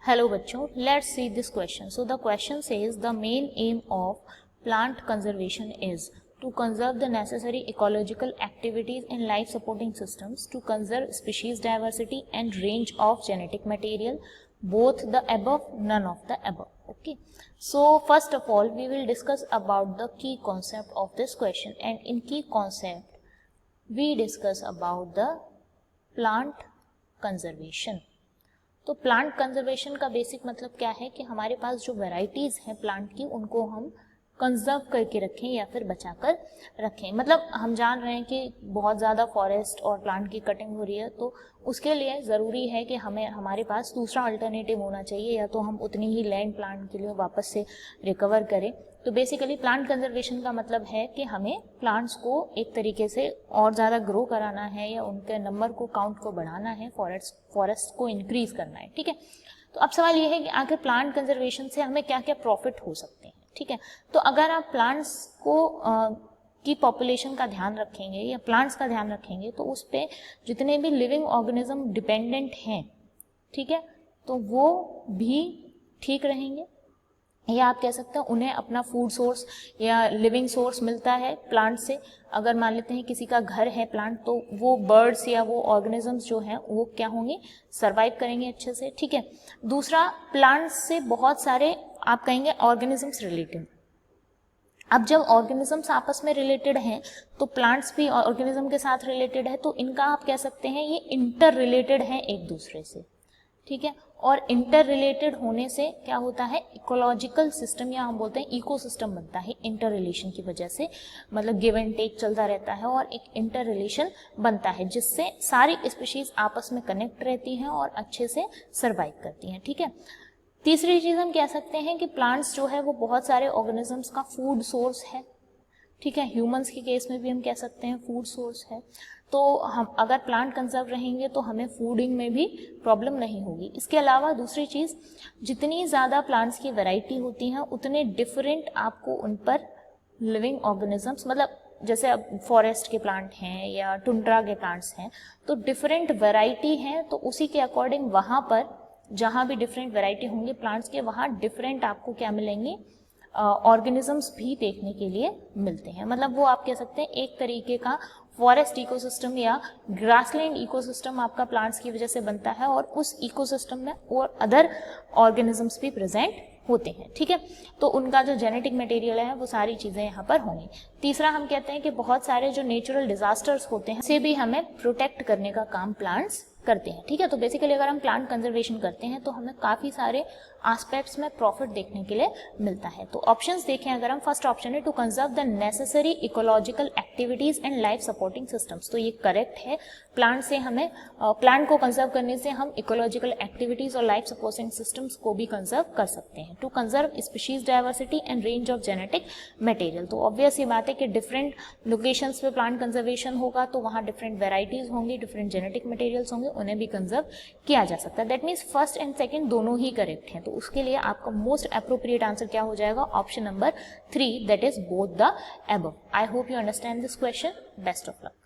Hello बच्चों, let's see this question. So the question says the main M of plant conservation is to conserve the necessary ecological activities in life supporting systems, to conserve species diversity and range of genetic material, both the above, none of the above. Okay, so first of all we will discuss about the key concept of this question, and in key concept we discuss about the plant conservation. तो plant conservation का basic मतलब क्या है कि हमारे पास जो varieties हैं plant की उनको हम कंजर्व करके रखें या फिर बचाकर रखें. मतलब हम जान रहे हैं कि बहुत ज़्यादा फॉरेस्ट और प्लांट की कटिंग हो रही है, तो उसके लिए ज़रूरी है कि हमारे पास दूसरा अल्टरनेटिव होना चाहिए, या तो हम उतनी ही लैंड प्लांट के लिए वापस से रिकवर करें. तो बेसिकली प्लांट कंजर्वेशन का मतलब है कि हमें प्लांट्स को एक तरीके से और ज़्यादा ग्रो कराना है या उनके नंबर को, काउंट को बढ़ाना है, फॉरेस्ट को इंक्रीज करना है. ठीक है, तो अब सवाल ये है कि आखिर प्लांट कंजर्वेशन से हमें क्या क्या प्रॉफिट हो सकते हैं. ठीक है, तो अगर आप प्लांट्स को की पॉपुलेशन का ध्यान रखेंगे या प्लांट्स का ध्यान रखेंगे तो उस पर जितने भी लिविंग ऑर्गेनिज्म डिपेंडेंट हैं, ठीक है, तो वो भी ठीक रहेंगे, या आप कह सकते हैं उन्हें अपना फूड सोर्स या लिविंग सोर्स मिलता है प्लांट से. अगर मान लेते हैं किसी का घर है प्लांट, तो वो बर्ड्स या वो ऑर्गेनिजम्स जो हैं वो क्या होंगे, सरवाइव करेंगे अच्छे से. ठीक है, दूसरा प्लांट से बहुत सारे आप कहेंगे ऑर्गेनिजम्स रिलेटेड. अब जब ऑर्गेनिजम्स आपस में रिलेटेड हैं तो प्लांट्स भी ऑर्गेनिज्म के साथ रिलेटेड है, तो इनका आप कह सकते हैं ये इंटर रिलेटेड है एक दूसरे से. ठीक है, और इंटर रिलेटेड होने से क्या होता है, इकोलॉजिकल सिस्टम या हम बोलते हैं इकोसिस्टम बनता है इंटर रिलेशन की वजह से. मतलब गिव एंड टेक चलता रहता है और एक इंटर रिलेशन बनता है जिससे सारी स्पीशीज आपस में कनेक्ट रहती हैं और अच्छे से सर्वाइव करती हैं. ठीक है, तीसरी चीज हम कह सकते हैं कि प्लांट्स जो है वो बहुत सारे ऑर्गेनिजम्स का फूड सोर्स है. ठीक है, ह्यूमंस के केस में भी हम कह सकते हैं फूड सोर्स है. तो हम अगर प्लांट कंजर्व रहेंगे तो हमें फूडिंग में भी प्रॉब्लम नहीं होगी. इसके अलावा दूसरी चीज़, जितनी ज़्यादा प्लांट्स की वैरायटी होती हैं उतने डिफरेंट आपको उन पर लिविंग ऑर्गेनिजम्स, मतलब जैसे अब फॉरेस्ट के प्लांट हैं या टुंड्रा के प्लांट्स हैं तो डिफरेंट वैरायटी हैं, तो उसी के अकॉर्डिंग वहाँ पर जहाँ भी डिफरेंट वैरायटी होंगे प्लांट्स के, वहाँ डिफरेंट आपको क्या मिलेंगे, ऑर्गेनिजम्स भी देखने के लिए मिलते हैं. मतलब वो आप कह सकते हैं एक तरीके का फॉरेस्ट इकोसिस्टम या ग्रासलैंड इकोसिस्टम आपका प्लांट्स की वजह से बनता है, और उस इकोसिस्टम में और अदर ऑर्गेनिजम्स भी प्रेजेंट होते हैं. ठीक है, तो उनका जो जेनेटिक मटेरियल है वो सारी चीज़ें यहाँ पर होंगी. तीसरा हम कहते हैं कि बहुत सारे जो नेचुरल डिजास्टर्स होते हैं से भी हमें प्रोटेक्ट करने का काम प्लांट्स करते हैं. ठीक है, तो बेसिकली अगर हम प्लांट कंजर्वेशन करते हैं तो हमें काफ़ी सारे एस्पेक्ट्स में प्रॉफिट देखने के लिए मिलता है. तो ऑप्शंस देखें अगर हम, फर्स्ट ऑप्शन है to conserve the necessary ecological activities and life supporting systems. तो ये करेक्ट है. प्लांट से हमें प्लांट को कंजर्व करने से हम इकोलॉजिकल एक्टिविटीज और लाइफ सपोर्टिंग सिस्टम्स को भी कंजर्व कर सकते हैं. To conserve species diversity and range of genetic material. तो ऑब्वियस ये बात है कि डिफरेंट लोकेशंस पे प्लांट कंजर्वेशन होगा तो वहाँ डिफरेंट वेराइटीज होंगी, डिफरेंट जेनेटिक मटेरियल्स होंगे, उन्हें भी कंजर्व किया जा सकता है. That means first and second दोनों ही करेक्ट हैं. तो उसके लिए आपका मोस्ट अप्रोप्रिएट आंसर क्या हो जाएगा, option number 3, that is both the above. I hope you understand this question. Best of luck.